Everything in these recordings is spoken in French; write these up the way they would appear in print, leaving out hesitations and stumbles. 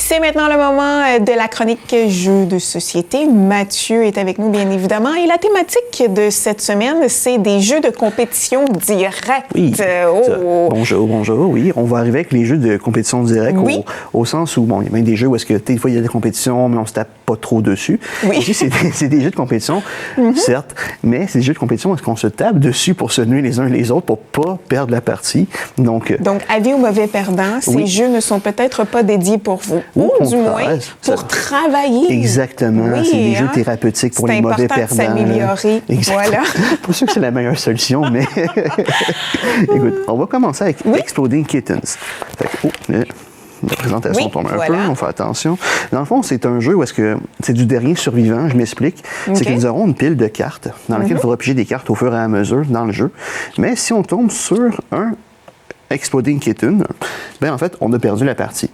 C'est maintenant le moment de la chronique Jeux de société. Mathieu est avec nous, bien évidemment. Et la thématique de cette semaine, c'est des jeux de compétition directe. Oui. Bonjour. Oui, on va arriver avec les jeux de compétition directe au sens où, bon, il y a même des jeux où est-ce que, des fois, il y a des compétitions, mais on se tape pas trop dessus. Oui. Ici, c'est des jeux de compétition, certes, mais c'est des jeux de compétition où est-ce qu'on se tape dessus pour se nuire les uns les autres pour pas perdre la partie. Donc, avis aux mauvais perdants, ces jeux ne sont peut-être pas dédiés pour vous. Ou du moins, pour travailler. Exactement. Oui, c'est des jeux thérapeutiques pour les mauvais perdants. C'est important de s'améliorer. Voilà. Pas sûr que c'est la meilleure solution, mais écoute, on va commencer avec Exploding Kittens. La présentation tombe un peu, on fait attention. Dans le fond, c'est un jeu où est-ce que c'est du dernier survivant, je m'explique. C'est que nous aurons une pile de cartes dans laquelle il faudra piger des cartes au fur et à mesure dans le jeu. Mais si on tombe sur un Exploding Kitten, bien en fait, on a perdu la partie.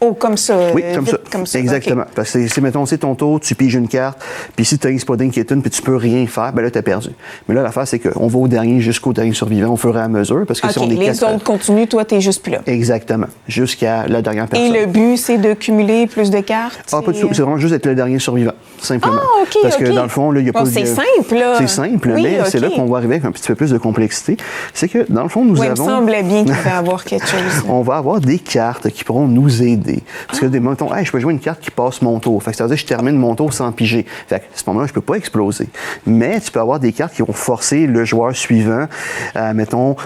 Oh, comme ça. Oui, comme ça. Exactement. Okay. Parce que si, mettons, c'est ton tour, tu piges une carte, puis si tu as Exploding Kitten, puis tu peux rien faire, ben là, tu as perdu. Mais là, l'affaire, c'est qu'on va au dernier jusqu'au dernier survivant au fur et à mesure. Parce que si on est les autres continuent, toi, tu n'es juste plus là. Exactement. Jusqu'à la dernière personne. Et le but, c'est de cumuler plus de cartes? Ah, pas du tout. C'est vraiment juste d'être le dernier survivant, simplement. Ah, OK, parce que dans le fond, là, il n'y a pas de... C'est simple, là. C'est simple, mais c'est là qu'on va arriver avec un petit peu plus de complexité. C'est que, dans le fond, nous avons... il me semblait bien qu'il va y avoir quelque chose. On va avoir des cartes qui pourront nous aider. Parce que mettons, hey, je peux jouer une carte qui passe mon tour. Fait que ça veut dire que je termine mon tour sans piger. Fait que à ce moment-là, je peux pas exploser. Mais tu peux avoir des cartes qui vont forcer le joueur suivant à, mettons,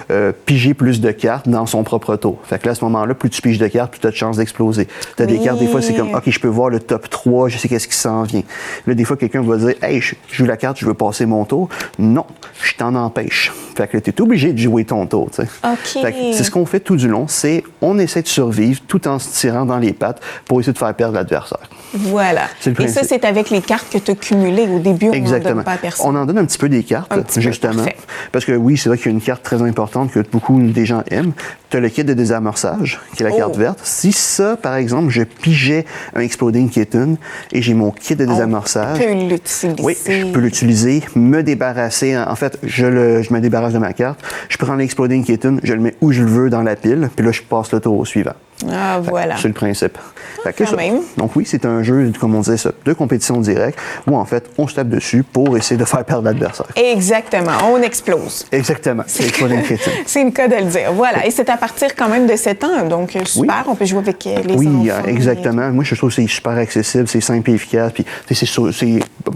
piger plus de cartes dans son propre tour. Fait que là, à ce moment-là, plus tu piges de cartes, plus tu as de chances d'exploser. Tu as des cartes, des fois, c'est comme, OK, je peux voir le top 3, je sais qu'est-ce qui s'en vient. Là, des fois, quelqu'un va dire, hey, je joue la carte, je veux passer mon tour. Non, je t'en empêche. Fait que tu es obligé de jouer ton tour, tu sais. OK. Fait que c'est ce qu'on fait tout du long, c'est on essaie de survivre tout en se tirant dans les pattes pour essayer de faire perdre l'adversaire. Voilà. Et ça, c'est avec les cartes que tu as cumulées au début. Exactement. On n'en donne pas à personne. On en donne un petit peu des cartes, justement. Parce que oui, c'est vrai qu'il y a une carte très importante que beaucoup des gens aiment. Tu as le kit de désamorçage, qui est la carte verte. Si ça, par exemple, je pigeais un Exploding Kitten et j'ai mon kit de désamorçage... Tu peux l'utiliser. Oui, je peux l'utiliser, me débarrasser. En fait, je me débarrasse de ma carte. Je prends l'Exploding Kitten, je le mets où je le veux dans la pile, puis là, je passe le tour au suivant. Ah, voilà. C'est le principe. Quand même. Donc oui, c'est un jeu, comme on disait ça, de compétition directe où en fait, on se tape dessus pour essayer de faire perdre l'adversaire. Exactement. On explose. Exactement. C'est Exploding Kitten. C'est le cas de le dire. Voilà. Et c'est à partir quand même de 7 ans. Donc super, on peut jouer avec les enfants. Oui, exactement. Moi, je trouve que c'est super accessible, c'est simple et efficace, puis c'est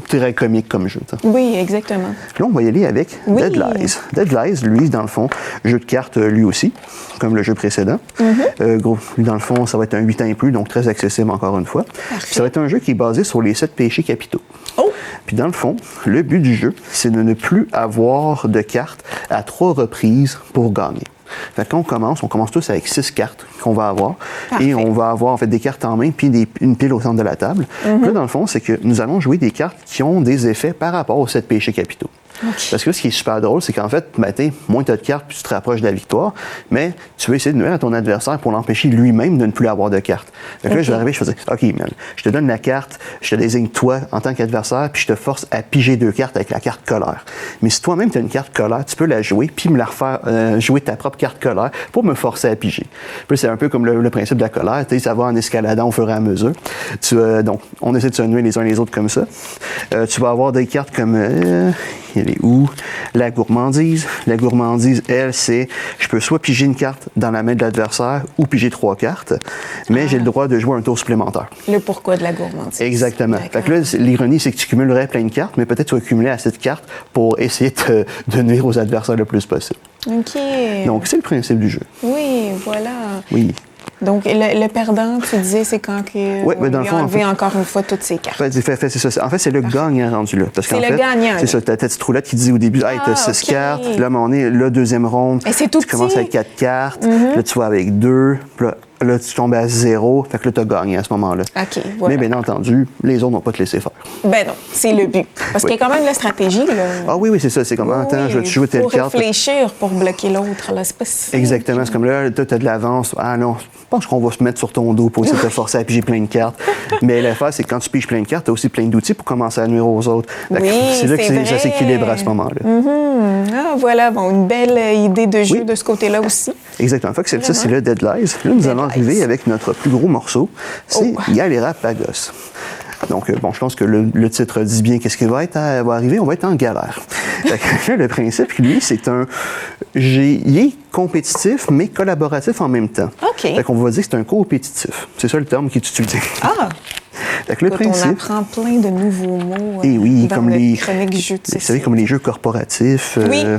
très comique comme jeu. T'sais. Oui, exactement. Là, on va y aller avec Dead Lies. Dead Lies, lui, dans le fond, jeu de cartes lui aussi, comme le jeu précédent. Dans le fond, ça va être un 8 ans et plus, donc très accessible encore une fois. Parfait. Ça va être un jeu qui est basé sur les 7 péchés capitaux. Oh! Puis dans le fond, le but du jeu, c'est de ne plus avoir de cartes à 3 reprises pour gagner. Fait que quand on commence tous avec 6 cartes qu'on va avoir. Parfait. Et on va avoir en fait des cartes en main puis une pile au centre de la table. Là, dans le fond, c'est que nous allons jouer des cartes qui ont des effets par rapport aux 7 péchés capitaux. Okay. Parce que ce qui est super drôle, c'est qu'en fait, moins tu as de cartes, plus tu te rapproches de la victoire, mais tu veux essayer de nuire à ton adversaire pour l'empêcher lui-même de ne plus avoir de cartes. Donc là, je vais arriver, je vais dire, OK, man, je te donne la carte, je te désigne toi en tant qu'adversaire, puis je te force à piger 2 cartes avec la carte colère. Mais si toi-même tu as une carte colère, tu peux la jouer, puis me la refaire jouer ta propre carte colère pour me forcer à piger. Puis c'est un peu comme le principe de la colère, tu sais, ça va en escaladant au fur et à mesure. Donc, on essaie de se nuire les uns les autres comme ça. Tu vas avoir des cartes comme... elle est où? La gourmandise. La gourmandise, elle, c'est je peux soit piger une carte dans la main de l'adversaire ou piger 3 cartes, mais j'ai le droit de jouer un tour supplémentaire. Le pourquoi de la gourmandise. Exactement. Fait que là, l'ironie, c'est que tu cumulerais plein de cartes, mais peut-être tu vas cumuler assez de cartes pour essayer de nuire aux adversaires le plus possible. OK. Donc, c'est le principe du jeu. Oui, voilà. Oui. Donc, le perdant, tu disais, c'est quand on lui a enlevé encore une fois toutes ses cartes. C'est ça. En fait, c'est le gagnant rendu là. C'est le gagnant. C'est ça. T'as ta petite roulette qui dit au début, hey, t'as 6 cartes. Puis là, à un moment donné, la deuxième ronde, et c'est tout tu commences avec 4 cartes. Là, tu vas avec 2. Puis là, tu tombes à 0. Fait que là, t'as gagné à ce moment-là. OK, voilà. Mais bien entendu, les autres n'ont pas te laisser faire. Ben non, c'est le but. Parce qu'il y a quand même de la stratégie, là. Ah oui, c'est ça. C'est comme, attends, je vais te jouer telle carte. Faut réfléchir pour bloquer l'autre, là. C'est pas si... Exactement. C'est comme là, t'as de l'avance. Ah non, je pense qu'on va se mettre sur ton dos pour essayer de te forcer à piger plein de cartes. Mais l'affaire, c'est que quand tu piges plein de cartes, t'as aussi plein d'outils pour commencer à nuire aux autres. Oui, c'est là que ça s'équilibre à ce moment-là. Ah, voilà. Bon, une belle idée de jeu de ce côté-là aussi. Exactement. Fait que ça, c'est le Deadlies. Là, nous allons arriver avec notre plus gros morceau. C'est Galérapagos. Donc, bon, je pense que le titre dit bien qu'est-ce qui va arriver. On va être en galère. Fait que, le principe, lui, c'est il est compétitif, mais collaboratif en même temps. OK. Fait qu'on va dire que c'est un coopétitif. C'est ça le terme qui est utilisé. Ah! Fait que le principe, on apprend plein de nouveaux mots et oui, dans comme les chroniques jeux de vous savez, comme les jeux corporatifs.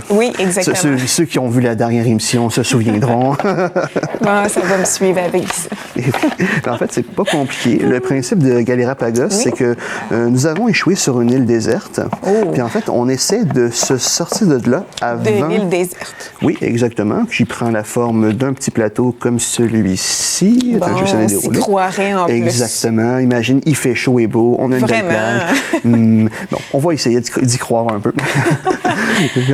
Oui, exactement. Ceux qui ont vu la dernière émission se souviendront. Ah, ça va me suivre avec ça. En fait, c'est pas compliqué. Le principe de Galérapagos, c'est que nous avons échoué sur une île déserte. Puis en fait, on essaie de se sortir de là avant... De l'île déserte. Oui, exactement. Qui prend la forme d'un petit plateau comme celui-ci. Bon, on s'y croirait en plus. Exactement. Imagine, il fait chaud et beau. On a une belle plage. Bon, on va essayer d'y croire un peu.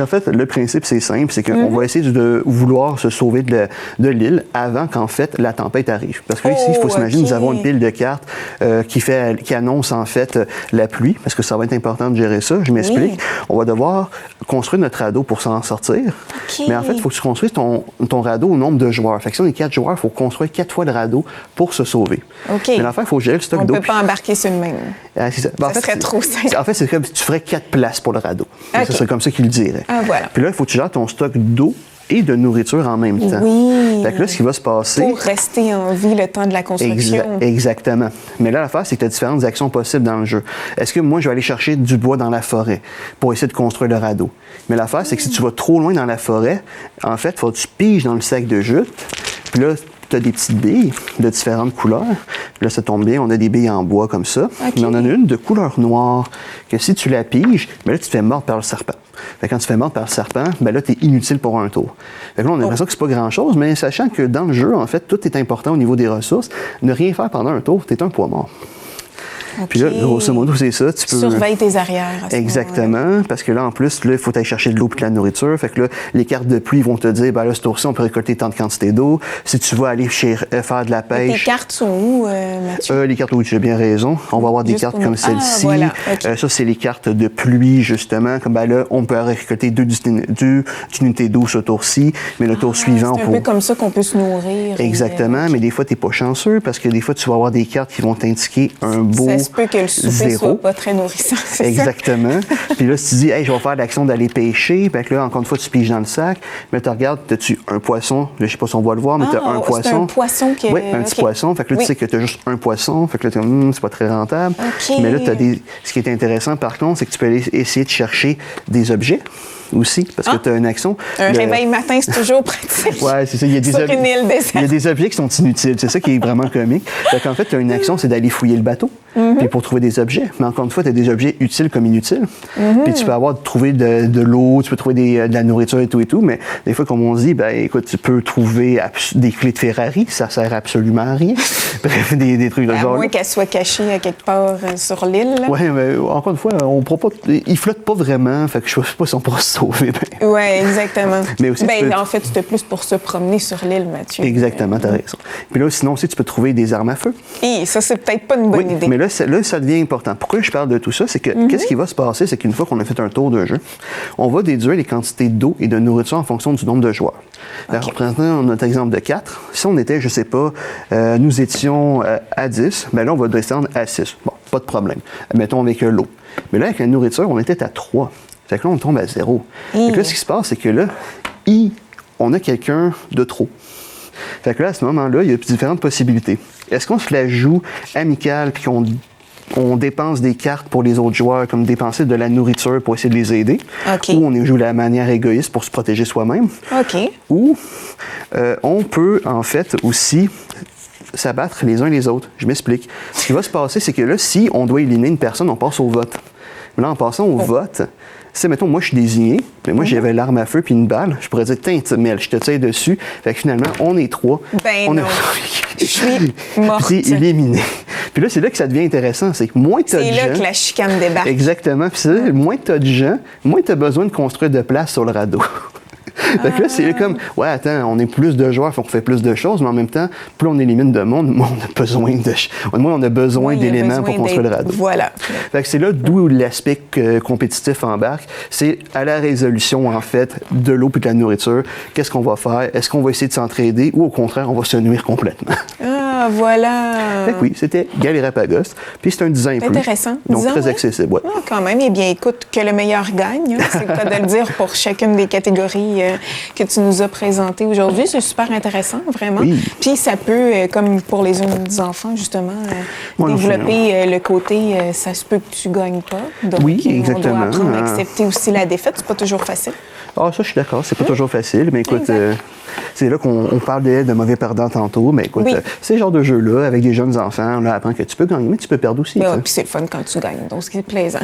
En fait, le principe, c'est simple. C'est qu'on va essayer de vouloir se sauver de l'île avant qu'en fait, la tempête arrive. Parce que ici, il faut s'imaginer, nous avons une pile de cartes qui annonce en fait la pluie, parce que ça va être important de gérer ça. Je m'explique. Oui. On va devoir construire notre radeau pour s'en sortir. Mais en fait, il faut que tu construises ton radeau au nombre de joueurs. Fait que si on est 4 joueurs, il faut construire 4 fois le radeau pour se sauver. Mais l'affaire, il faut gérer le stock d'eau. On ne peut pas embarquer sur le même. C'est ça. Ça serait trop simple. En fait, c'est comme si tu ferais 4 places pour le radeau. Okay. Ça serait comme ça qu'il le dirait. Ah, voilà. Puis là, il faut que tu gères ton stock d'eau et de nourriture en même temps. Oui. Fait que là, ce qui va se passer... Pour rester en vie le temps de la construction. Exactement. Mais là, l'affaire, c'est que tu as différentes actions possibles dans le jeu. Est-ce que moi, je vais aller chercher du bois dans la forêt pour essayer de construire le radeau? Mais l'affaire, c'est que si tu vas trop loin dans la forêt, en fait, il faut que tu piges dans le sac de jute. Puis là, tu as des petites billes de différentes couleurs. Là, ça tombe bien, on a des billes en bois comme ça. Okay. Mais on en a une de couleur noire que si tu la piges, ben là, tu te fais mordre par le serpent. Fait que quand tu te fais mordre par le serpent, ben là, tu es inutile pour un tour. Fait que là, on a l'impression que c'est pas grand-chose, mais sachant que dans le jeu, en fait, tout est important au niveau des ressources. Ne rien faire pendant un tour, tu es un poids mort. Okay. Puis là, grosso modo, c'est ça. Tu peux... Surveille tes arrières. Exactement. Parce que là, en plus, il faut aller chercher de l'eau et de la nourriture. Fait que là, les cartes de pluie vont te dire, ben là, ce tour-ci, on peut récolter tant de quantité d'eau. Si tu vas aller faire de la pêche. Tes cartes sont où, Mathieu? Les cartes, oui, tu as bien raison. On va avoir des cartes comme celle-ci. Voilà. Okay. Ça, c'est les cartes de pluie, justement. Comme ben là, on peut récolter 2 unités d'eau ce tour-ci. Mais le tour suivant, c'est un peu comme ça qu'on peut se nourrir. Exactement. Mais des fois, tu n'es pas chanceux parce que des fois, tu vas avoir des cartes qui vont t'indiquer un beau. Ça se peut que le souper soit pas très nourrissant, c'est exactement. Puis là, si tu dis, hey, je vais faire l'action d'aller pêcher, puis là, encore une fois, tu piges dans le sac, mais tu regardes, as-tu un poisson? Je sais pas si on va le voir, mais tu as un poisson. C'est un poisson qui est... Oui, un petit poisson. Fait que là, tu sais que tu as juste un poisson. Fait que là, c'est pas très rentable. Okay. Mais là, ce qui est intéressant, par contre, c'est que tu peux aller essayer de chercher des objets aussi, parce que tu as une action. Un réveil matin, c'est toujours pratique. Oui, c'est ça. Il y a des sur une île déserte. Il y a des objets qui sont inutiles. C'est ça qui est vraiment comique. Fait qu'en fait, tu as une action, c'est d'aller fouiller le bateau, puis pour trouver des objets. Mais encore une fois, tu as des objets utiles comme inutiles. Puis tu peux trouver de l'eau, tu peux trouver de la nourriture et tout. Mais des fois, comme on dit, ben écoute, tu peux trouver des clés de Ferrari, ça sert absolument à rien. Bref, des trucs de genre. À moins qu'elles soient cachées à quelque part sur l'île. Oui, mais encore une fois, on pourra pas. Ils flottent pas vraiment. Fait que je sais pas si on pourra se sauver. Oui, exactement. Mais aussi, en fait, c'était plus pour se promener sur l'île, Mathieu. Exactement, tu as raison. Puis là, sinon aussi, tu peux trouver des armes à feu. Et ça, c'est peut-être pas une bonne idée. Mais là, ça devient important. Pourquoi je parle de tout ça? C'est que qu'est-ce qui va se passer? C'est qu'une fois qu'on a fait un tour de jeu, on va déduire les quantités d'eau et de nourriture en fonction du nombre de joueurs. Okay. Alors, prenons notre exemple de 4. Si on était, je sais pas, nous étions à 10, bien là, on va descendre à 6. Bon, pas de problème. Mettons avec l'eau. Mais là, avec la nourriture, on était à 3. Fait que là, on tombe à 0. Fait que là, ce qui se passe, c'est que là, on a quelqu'un de trop. Fait que là, à ce moment-là, il y a différentes possibilités. Est-ce qu'on se la joue amicale puis qu'on dépense des cartes pour les autres joueurs, comme dépenser de la nourriture pour essayer de les aider? Okay. Ou on joue de la manière égoïste pour se protéger soi-même? Okay. Ou on peut, en fait, aussi s'abattre les uns les autres. Je m'explique. Ce qui va se passer, c'est que là, si on doit éliminer une personne, on passe au vote. Mais là, en passant au vote, si, mettons, moi, je suis désigné, mais moi, j'avais l'arme à feu puis une balle, je pourrais dire, tiens, Mel, je te tire dessus. Fait que finalement, on est 3. Ben non. Je suis morte. Puis c'est éliminé. Puis là, c'est là que ça devient intéressant. C'est que moins tu as de gens... C'est là que la chicane débarque. Exactement. Puis c'est là, moins tu as de gens, moins tu as besoin de construire de place sur le radeau. Fait que là, c'est comme, ouais, attends, on est plus de joueurs, faut qu'on fait plus de choses, mais en même temps, plus on élimine de monde, moins on a besoin d'éléments pour construire le radeau. Voilà. Fait que c'est là d'où l'aspect compétitif embarque. C'est à la résolution, en fait, de l'eau et de la nourriture. Qu'est-ce qu'on va faire? Est-ce qu'on va essayer de s'entraider ou au contraire, on va se nuire complètement? Ah, voilà. Fait que oui, c'était Galérapagos. Puis c'est un design plus. Intéressant. Donc Disons, très ouais. accessible. Ouais. Ah, quand même. Eh bien, écoute, que le meilleur gagne. Hein. C'est le cas de le dire pour chacune des catégories que tu nous as présentées aujourd'hui. C'est super intéressant, vraiment. Oui. Puis ça peut, comme pour les enfants, justement, développer le côté ça se peut que tu gagnes pas. Donc, oui, exactement. on doit apprendre à accepter aussi la défaite. C'est pas toujours facile. Ah, ça, je suis d'accord. C'est pas toujours facile, mais écoute, c'est là qu'on parlait de mauvais perdants tantôt. Mais écoute, ces genres de jeux-là, avec des jeunes enfants, on leur apprend que tu peux gagner, mais tu peux perdre aussi. Puis c'est le fun quand tu gagnes, donc c'est plaisant.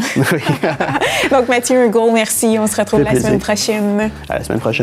Donc, Mathieu, un gros merci. On se retrouve la semaine prochaine. À la semaine prochaine.